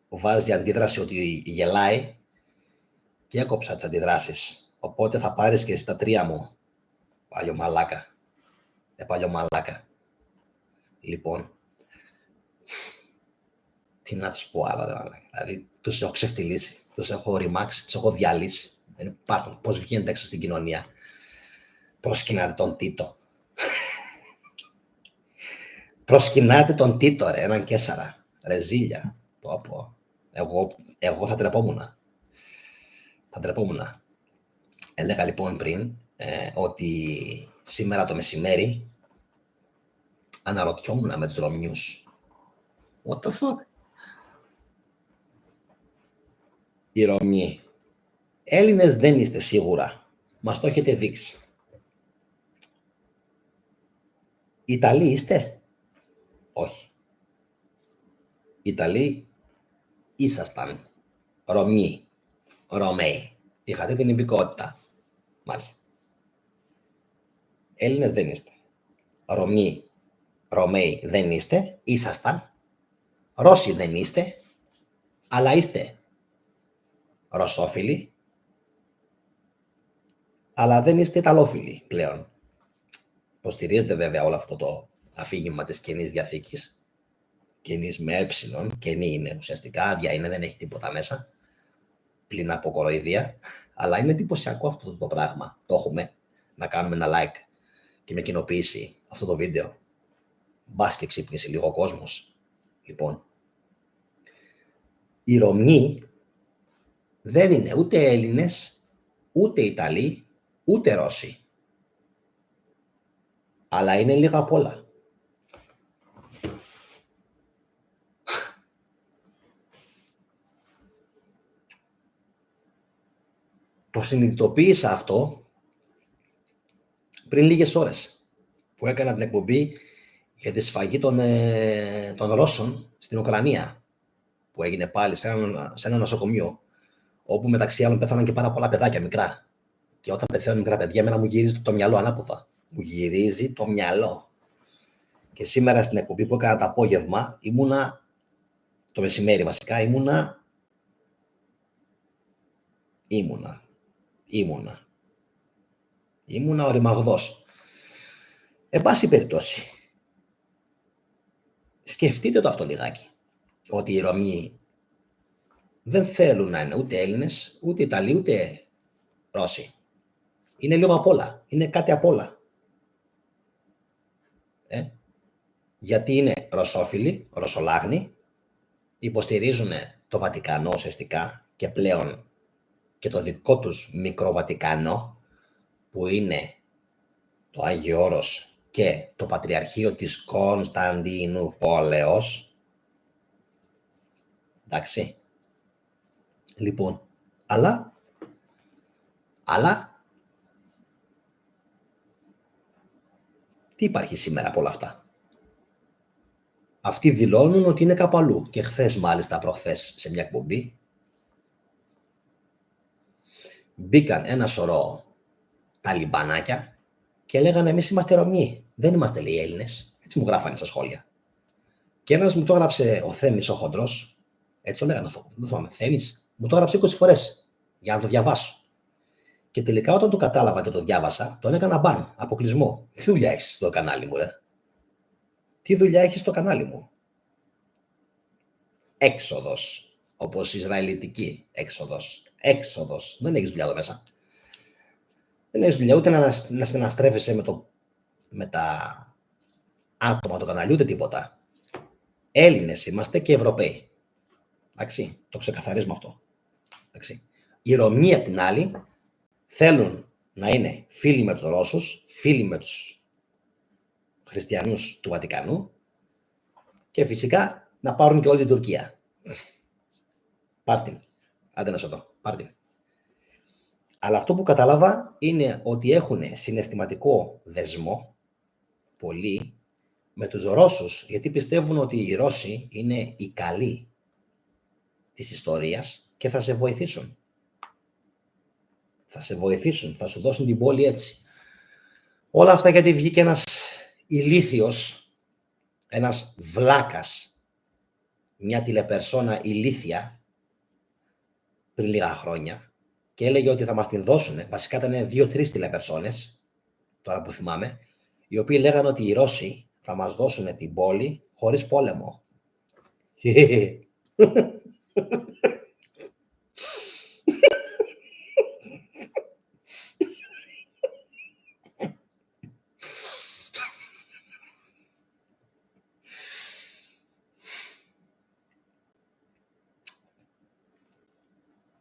βάζει αντίδραση ότι γελάει και έκοψα τις αντιδράσεις. Οπότε θα πάρεις και στα 3 μου. Παλιό μαλάκα. Λοιπόν, τι να τους πω άλλο, δηλαδή τους έχω ξεφτυλίσει, τους έχω ρημάξει, τους έχω διαλύσει. Δεν υπάρχουν. Πώς βγαίνετε έξω στην κοινωνία. Προσκυνάτε τον Τίτο. Προσκυνάτε τον Τίτο, ρε, έναν Κέσσαρα. Ρε ζήλια. Εγώ θα τρεπόμουνα. Έλεγα λοιπόν πριν ότι σήμερα το μεσημέρι αναρωτιόμουν με τους Ρωμιούς. What the fuck? Οι Ρωμιοί. Έλληνες δεν είστε σίγουρα. Μας το έχετε δείξει. Ιταλοί είστε? Όχι. Ιταλοί ήσασταν. Ρωμιοί. Ρωμαίοι. Είχατε την υπηκότητα. Μάλιστα. Έλληνες δεν είστε. Ρωμαίοι δεν είστε. Ήσασταν. Ρώσοι δεν είστε. Αλλά είστε ρωσόφιλοι. Αλλά δεν είστε Ιταλόφιλοι πλέον. Υποστηρίζετε βέβαια όλο αυτό το αφήγημα της Καινής Διαθήκης. Καινής με καινή είναι ουσιαστικά, άδεια είναι, δεν έχει τίποτα μέσα. Πλην από κοροϊδία. Αλλά είναι εντυπωσιακό αυτό το πράγμα. Το έχουμε να κάνουμε ένα like και μια κοινοποίηση αυτό το βίντεο. Μπας και ξύπνησε λίγο ο κόσμος. Λοιπόν, οι Ρωμιοί δεν είναι ούτε Έλληνες, ούτε Ιταλοί, ούτε Ρώσοι. Αλλά είναι λίγα απ' όλα. Το συνειδητοποίησα αυτό πριν λίγες ώρες που έκανα την εκπομπή για τη σφαγή των Ρώσων στην Ουκρανία, που έγινε πάλι σε ένα νοσοκομείο, όπου μεταξύ άλλων πέθαναν και πάρα πολλά παιδάκια μικρά. Και όταν πεθαίνουν μικρά παιδιά, εμένα μου γυρίζει το μυαλό ανάποδα. Μου γυρίζει το μυαλό. Και σήμερα στην εκπομπή που έκανα το απόγευμα, το μεσημέρι βασικά, ήμουνα οριμαγδός. Εν πάση περιπτώσει, σκεφτείτε το αυτό λιγάκι, ότι οι Ρωμιοί δεν θέλουν να είναι ούτε Έλληνες, ούτε Ιταλοί, ούτε Ρώσοι. Είναι λίγο απ' όλα, είναι κάτι απ' όλα. Γιατί είναι ρωσόφιλοι, ρωσολάγνοι, υποστηρίζουν το Βατικανό ουσιαστικά και πλέον και το δικό τους μικρό Βατικανό, που είναι το Άγιο Όρος και το Πατριαρχείο της Κωνσταντινούπολεως. Εντάξει. Λοιπόν, αλλά τι υπάρχει σήμερα από όλα αυτά? Αυτοί δηλώνουν ότι είναι κάπου αλλού. Και χθες, μάλιστα προχθές, σε μια εκπομπή, μπήκαν ένα σωρό ταλιμπανάκια και λέγανε εμείς είμαστε Ρωμιοί. Δεν είμαστε, λέει, Έλληνες. Έτσι μου γράφανε στα σχόλια. Και ένας μου το έγραψε, ο Θέμης ο χοντρός, έτσι το λέγανε, δεν θυμάμαι, Θέμης, μου το έγραψε 20 φορές για να το διαβάσω. Και τελικά όταν το κατάλαβα και το διάβασα, τον έκανα μπαν, αποκλεισμό. Τι δουλειά έχεις στο κανάλι μου, ρε? Τι δουλειά έχεις στο κανάλι μου? Έξοδος, όπως η Ισραηλιτική έξοδος. Έξοδος. Δεν έχεις δουλειά εδώ μέσα. Δεν έχεις δουλειά ούτε να συναστρέφεσαι με τα άτομα του καναλιού, ούτε τίποτα. Έλληνες είμαστε και Ευρωπαίοι. Εντάξει, το ξεκαθαρίζουμε αυτό. Εντάξει. Οι Ρωμιοί απ' την άλλη θέλουν να είναι φίλοι με τους Ρώσους, φίλοι με τους χριστιανούς του Βατικανού και φυσικά να πάρουν και όλη την Τουρκία. Πάρ' την. Άντε να σε δω. Πάρ' την. Αλλά αυτό που κατάλαβα είναι ότι έχουν συναισθηματικό δεσμό πολύ με τους Ρώσους, γιατί πιστεύουν ότι οι Ρώσοι είναι οι καλοί της ιστορίας και θα σε βοηθήσουν. Θα σε βοηθήσουν, θα σου δώσουν την πόλη έτσι. Όλα αυτά γιατί βγήκε ένας ηλίθιος, ένας βλάκας, μια τηλεπερσόνα ηλίθια πριν λίγα χρόνια και έλεγε ότι θα μας την δώσουν. Βασικά ήταν 2-3 τηλεπερσόνες, τώρα που θυμάμαι, οι οποίοι λέγανε ότι οι Ρώσοι θα μας δώσουν την πόλη χωρίς πόλεμο.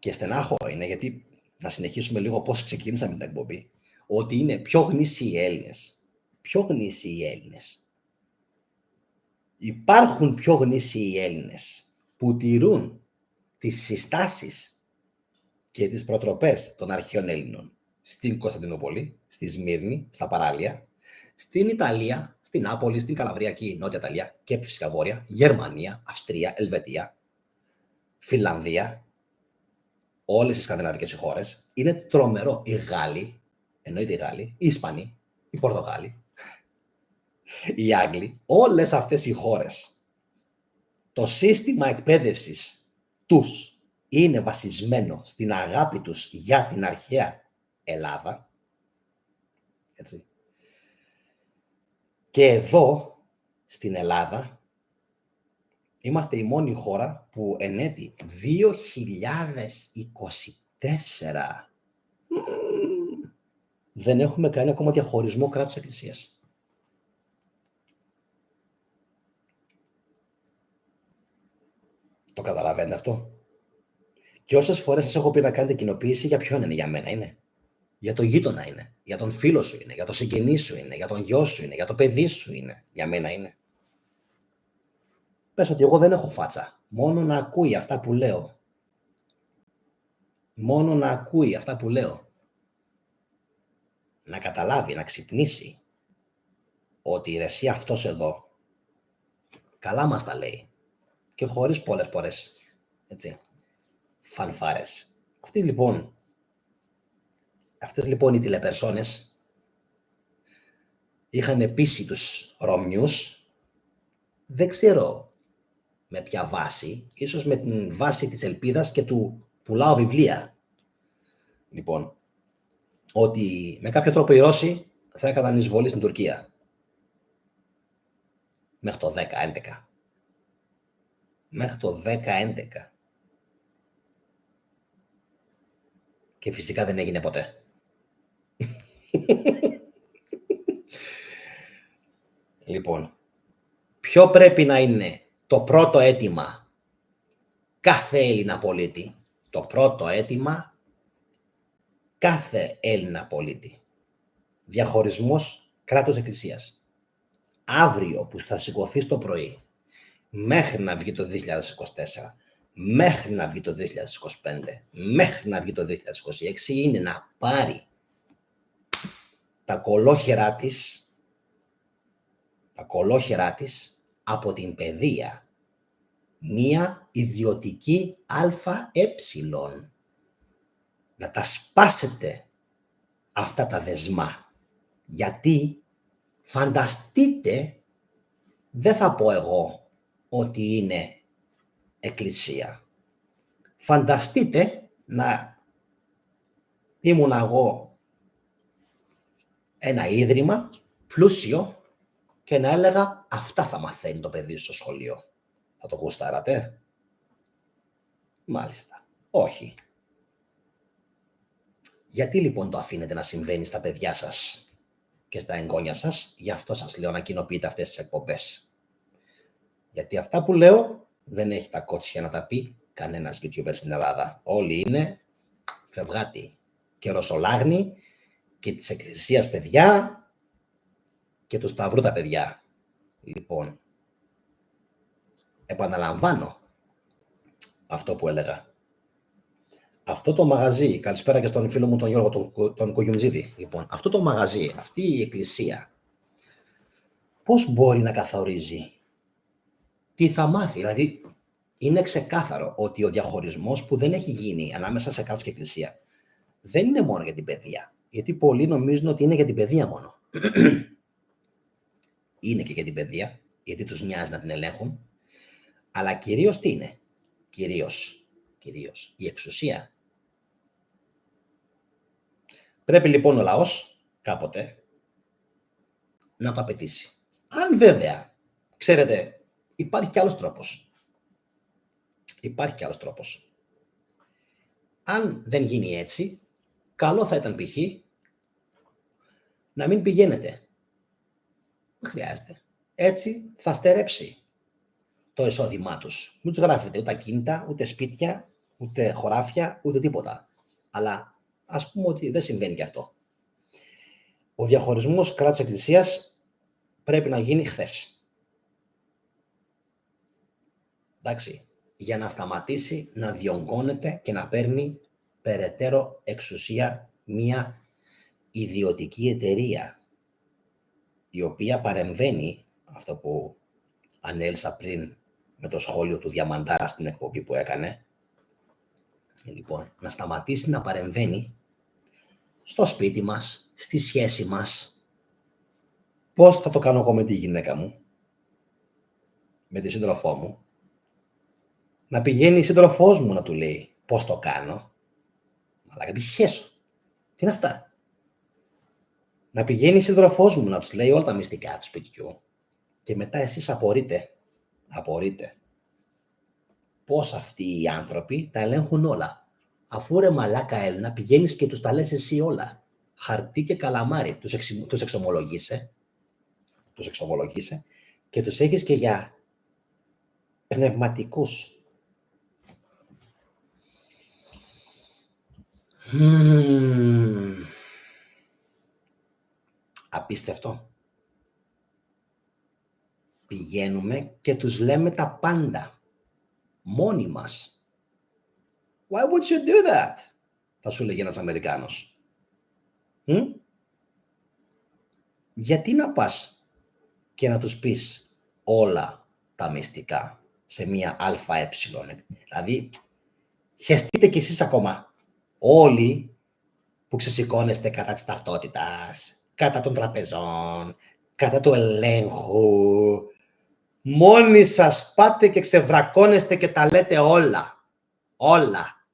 Και στενάχωρο είναι, γιατί να συνεχίσουμε λίγο πώς ξεκίνησαμε την εκπομπή, ότι είναι πιο γνήσιοι οι Έλληνες. Πιο γνήσιοι οι Έλληνες. Υπάρχουν πιο γνήσιοι οι Έλληνες που τηρούν τις συστάσεις και τις προτροπές των αρχαίων Έλληνων στην Κωνσταντινούπολη, στη Σμύρνη, στα παράλια, στην Ιταλία, στην Νάπολη, στην Καλαβριακή, Νότια Ιταλία και φυσικά Βόρεια, Γερμανία, Αυστρία, Ελβετία, Φινλανδία, όλες τις σκανδιναβικές χώρες. Είναι τρομερό. Οι Γάλλοι, εννοείται οι Γάλλοι, οι Ισπανοί, οι Πορτογάλοι, οι Άγγλοι, όλες αυτές οι χώρες, το σύστημα εκπαίδευσης τους είναι βασισμένο στην αγάπη τους για την αρχαία Ελλάδα. Έτσι. Και εδώ, στην Ελλάδα, είμαστε η μόνη χώρα που εν έτη 2024 δεν έχουμε κάνει ακόμα διαχωρισμό κράτους εκκλησίας. Το καταλαβαίνετε αυτό? Και όσες φορές σας έχω πει να κάνετε κοινοποίηση, για ποιον είναι? Για μένα είναι. Για τον γείτονα είναι. Για τον φίλο σου είναι. Για τον συγγενή σου είναι. Για τον γιο σου είναι. Για το παιδί σου είναι. Για μένα είναι. Πες ότι εγώ δεν έχω φάτσα. Μόνο να ακούει αυτά που λέω. Μόνο να ακούει αυτά που λέω. Να καταλάβει, να ξυπνήσει ότι ρε εσύ αυτός εδώ καλά μας τα λέει. Και χωρίς πολλές φορές, έτσι, φανφάρες. Αυτές λοιπόν οι τηλεπερσόνες είχαν πείσει τους Ρωμιούς, δεν ξέρω με ποια βάση, ίσως με την βάση της ελπίδας και του πουλάω βιβλία. Λοιπόν, ότι με κάποιο τρόπο οι Ρώσοι θα έκαναν εισβολή στην Τουρκία. Μέχρι το 10-11. Μέχρι το 10-11. Και φυσικά δεν έγινε ποτέ. Λοιπόν, ποιο πρέπει να είναι το πρώτο αίτημα κάθε Έλληνα πολίτη? Το πρώτο αίτημα κάθε Έλληνα πολίτη. Διαχωρισμός κράτους εκκλησίας. Αύριο που θα σηκωθείς το πρωί, μέχρι να βγει το 2024, μέχρι να βγει το 2025, μέχρι να βγει το 2026, είναι να πάρει τα κολόχερά της από την παιδεία, μία ιδιωτική ΑΕ. Να τα σπάσετε αυτά τα δεσμά. Γιατί φανταστείτε, δεν θα πω εγώ ότι είναι εκκλησία. Φανταστείτε να ήμουν εγώ ένα ίδρυμα πλούσιο και να έλεγα αυτά θα μαθαίνει το παιδί στο σχολείο. Θα το γουστάρατε? Μάλιστα. Όχι. Γιατί λοιπόν το αφήνετε να συμβαίνει στα παιδιά σας και στα εγγόνια σας? Γι' αυτό σας λέω να κοινοποιείτε αυτές τις εκπομπές. Γιατί αυτά που λέω δεν έχει τα κότσια να τα πει κανένας YouTuber στην Ελλάδα. Όλοι είναι φευγάτοι και ρωσολάγνοι και της εκκλησίας παιδιά και του σταυρού τα παιδιά. Λοιπόν, επαναλαμβάνω αυτό που έλεγα. Αυτό το μαγαζί, καλησπέρα και στον φίλο μου τον Γιώργο τον Κογιουμτζίδη. Λοιπόν, αυτό το μαγαζί, αυτή η εκκλησία, πώς μπορεί να καθορίζει τι θα μάθει? Δηλαδή, είναι ξεκάθαρο ότι ο διαχωρισμός που δεν έχει γίνει ανάμεσα σε κράτος και εκκλησία δεν είναι μόνο για την παιδεία. Γιατί πολλοί νομίζουν ότι είναι για την παιδεία μόνο. Είναι και για την παιδεία, γιατί τους νοιάζει να την ελέγχουν. Αλλά κυρίως τι είναι? Κυρίως η εξουσία. Πρέπει λοιπόν ο λαός κάποτε να το απαιτήσει. Αν βέβαια, ξέρετε, υπάρχει κι άλλος τρόπος. Αν δεν γίνει έτσι, καλό θα ήταν π.χ. να μην πηγαίνετε. Δεν χρειάζεται. Έτσι θα στερέψει το εισόδημά τους. Μην τους γράφετε ούτε ακίνητα, ούτε σπίτια, ούτε χωράφια, ούτε τίποτα. Αλλά ας πούμε ότι δεν συμβαίνει και αυτό. Ο διαχωρισμός κράτους εκκλησίας πρέπει να γίνει χθες. Εντάξει, για να σταματήσει να διονγκώνεται και να παίρνει περαιτέρω εξουσία μια ιδιωτική εταιρεία, η οποία παρεμβαίνει, αυτό που ανέλησα πριν με το σχόλιο του Διαμαντάρα στην εκπομπή που έκανε, λοιπόν, να σταματήσει να παρεμβαίνει στο σπίτι μας, στη σχέση μας. Πώς θα το κάνω εγώ με τη γυναίκα μου, με τη σύντροφό μου? Να πηγαίνει η σύντροφός μου να του λέει πώς το κάνω? Αλλά πει χέσω. Τι είναι αυτά? Να πηγαίνει η σύντροφός μου να τους λέει όλα τα μυστικά του σπιτιού και μετά εσείς απορείτε πώς αυτοί οι άνθρωποι τα ελέγχουν όλα. Αφού ρε μαλάκα Έλληνα πηγαίνεις και τους τα λες εσύ όλα. χαρτί και καλαμάρι. Τους εξομολογείσαι και τους έχεις και για πνευματικούς. Απίστευτο. Πηγαίνουμε και τους λέμε τα πάντα. Μόνοι μας. Why would you do that? Θα σου λέγει ένας Αμερικάνος. Γιατί να πας και να τους πεις όλα τα μυστικά σε μία ΑΕ. Δηλαδή, χεστείτε κι εσείς ακόμα. Όλοι που ξεσηκώνεστε κατά της ταυτότητας, κατά των τραπεζών, κατά του ελέγχου. Μόνοι σας πάτε και ξεβρακώνεστε και τα λέτε όλα. Όλα.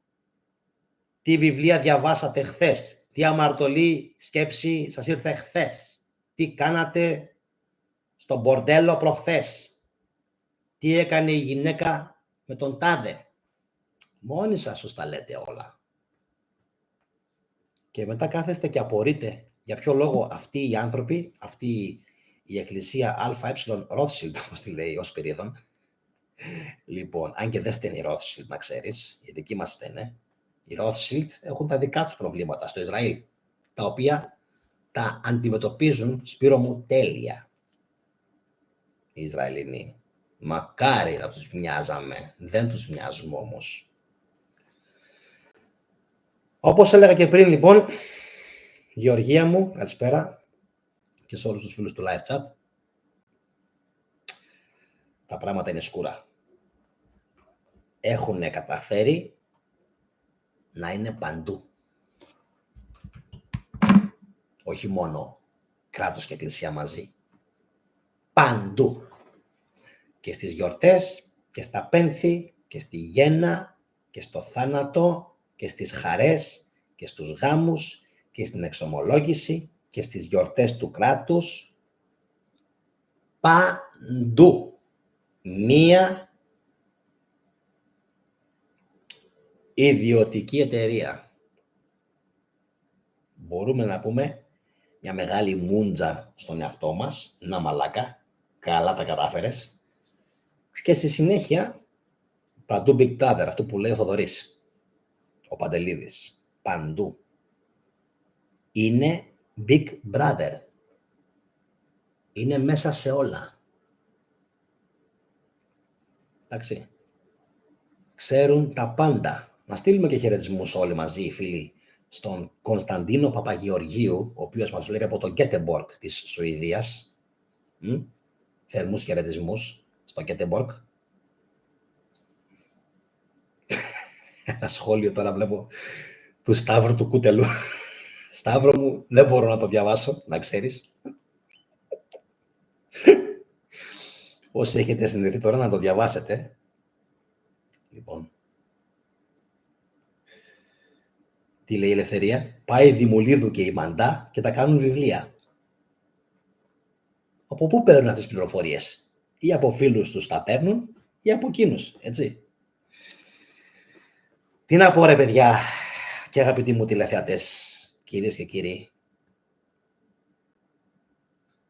Τι βιβλία διαβάσατε χθες. Τι αμαρτωλή σκέψη σας ήρθε χθες. Τι κάνατε στο μπορντέλο προχθές. Τι έκανε η γυναίκα με τον τάδε. Μόνοι σας τους τα λέτε όλα. Και μετά κάθεστε και απορείτε για ποιο λόγο αυτοί οι άνθρωποι, αυτή η εκκλησία ΑΕ Rothschild, όπως τη λέει ως περίοδον. Λοιπόν, αν και δεν φταίνει η Rothschild, να ξέρεις, οι δικοί μας φταίνε. Οι Rothschild έχουν τα δικά τους προβλήματα στο Ισραήλ, τα οποία τα αντιμετωπίζουν, Σπύρο μου, τέλεια. Οι Ισραηλινοί. Μακάρι να τους μοιάζαμε. Δεν τους μοιάζουμε όμως. Όπως έλεγα και πριν, λοιπόν, Γεωργία μου, καλησπέρα και σε όλους τους φίλους του live chat. Τα πράγματα είναι σκούρα. Έχουν καταφέρει να είναι παντού. Όχι μόνο κράτος και εκκλησία μαζί. Παντού. Και στις γιορτές και στα πένθη και στη γέννα και στο θάνατο και στις χαρές και στους γάμους και στην εξομολόγηση και στις γιορτές του κράτους. Παντού. Μία ιδιωτική εταιρεία. Μπορούμε να πούμε μια μεγάλη μούντζα στον εαυτό μας. Να μαλάκα, καλά τα κατάφερες. Και στη συνέχεια, παντού Big Brother, αυτό που λέει ο Θοδωρής, ο Παντελίδης. Παντού. Είναι Big Brother. Είναι μέσα σε όλα. Εντάξει. Ξέρουν τα πάντα. Να στείλουμε και χαιρετισμούς όλοι μαζί, οι φίλοι, στον Κωνσταντίνο Παπαγεωργίου, ο οποίος μας βλέπει από το Γκέτεμπορκ της Σουηδίας. Θερμούς χαιρετισμούς στο Γκέτεμπορκ. Ένα σχόλιο τώρα βλέπω του Σταύρου του Κούτελου. Σταύρο μου, δεν μπορώ να το διαβάσω, να ξέρεις. Όσοι έχετε συνδεθεί τώρα να το διαβάσετε. Λοιπόν. Τι λέει η Ελευθερία? Πάει η Δημουλίδου και η Μαντά και τα κάνουν βιβλία. Από πού παίρνουν αυτές τις πληροφορίες? Ή από φίλους τους τα παίρνουν ή από εκείνους, έτσι. Τι να πω ρε παιδιά και αγαπητοί μου τηλεθεατές, κυρίες και κύριοι.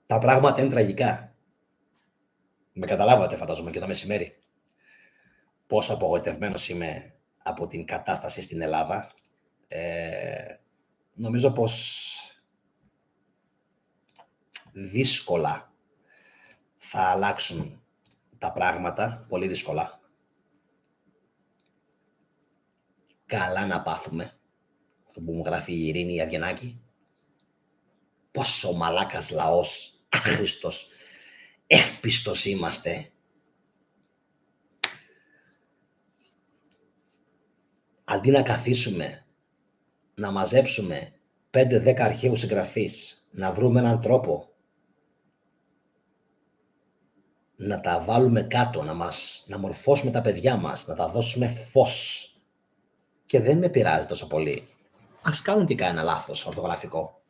Τα πράγματα είναι τραγικά. Με καταλάβατε φαντάζομαι και το μεσημέρι. Πόσο απογοητευμένος είμαι από την κατάσταση στην Ελλάδα. Νομίζω πως δύσκολα θα αλλάξουν τα πράγματα, πολύ δύσκολα. Καλά να πάθουμε. Αυτό που μου γράφει η Ειρήνη Αυγενάκη. Πόσο μαλάκας λαός, άχρηστος, εύπιστος είμαστε. Αντί να καθίσουμε, να μαζέψουμε 5-10 αρχαίους συγγραφείς, να βρούμε έναν τρόπο να τα βάλουμε κάτω, να μορφώσουμε τα παιδιά μας, να τα δώσουμε φως. Και δεν με πειράζει τόσο πολύ. Ας κάνουν τι κάνει ένα λάθος ορθογραφικό.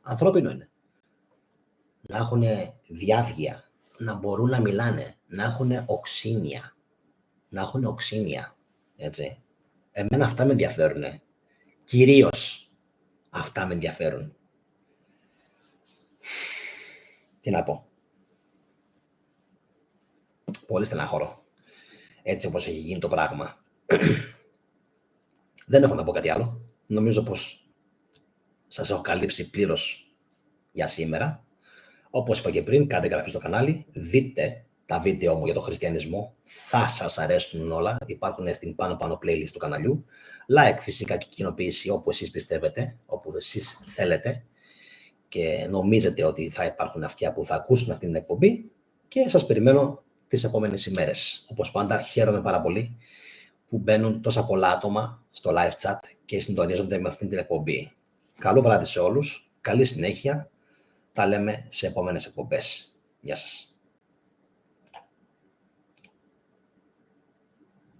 Ανθρώπινο είναι. Να έχουν διάβγεια, να μπορούν να μιλάνε, να έχουν οξύνια. Να έχουν οξύνια, έτσι. Εμένα αυτά με ενδιαφέρουν. Κυρίως αυτά με ενδιαφέρουν. Τι να πω. Πολύ στενάχωρο. Έτσι όπως έχει γίνει το πράγμα. Δεν έχω να πω κάτι άλλο. Νομίζω πως σας έχω καλύψει πλήρως για σήμερα. Όπως είπα και πριν, κάντε εγγραφή στο κανάλι, δείτε τα βίντεο μου για τον χριστιανισμό. Θα σας αρέσουν όλα. Υπάρχουν στην πάνω playlist του καναλιού. Like φυσικά και κοινοποίηση όπου εσείς πιστεύετε, όπου εσείς θέλετε και νομίζετε ότι θα υπάρχουν αυτιά που θα ακούσουν αυτή την εκπομπή και σας περιμένω τις επόμενες ημέρες. Όπως πάντα, χαίρομαι πάρα πολύ που μπαίνουν τόσα πολλά άτομα στο live chat και συντονίζονται με αυτή την εκπομπή. Καλό βράδυ σε όλους, καλή συνέχεια, τα λέμε σε επόμενες εκπομπές. Γεια σας.